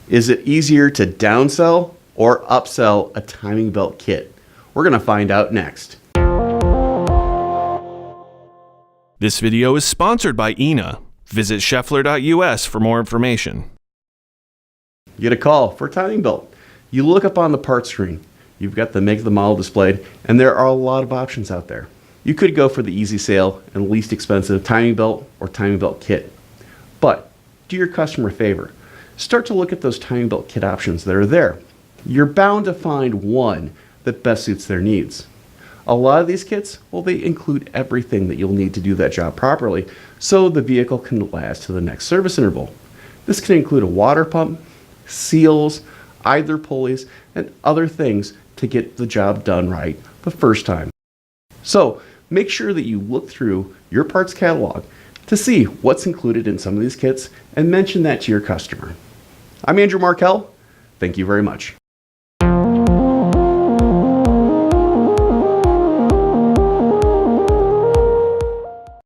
Is it easier to downsell or upsell a timing belt kit? We're going to find out next. This video is sponsored by ENA. Visit scheffler.us for more information. You get a call for a timing belt. You look up on the part screen. You've got the make, the model displayed, and there are a lot of options out there. You could go for the easy sale and least expensive timing belt or timing belt kit. But do your customer a favor. Start to look at those timing belt kit options that are there. You're bound to find one that best suits their needs. A lot of these kits, well, they include everything that you'll need to do that job properly so the vehicle can last to the next service interval. This can include a water pump, seals, idler pulleys, and other things to get the job done right the first time. So make sure that you look through your parts catalog to see what's included in some of these kits and mention that to your customer. I'm Andrew Markel. Thank you very much.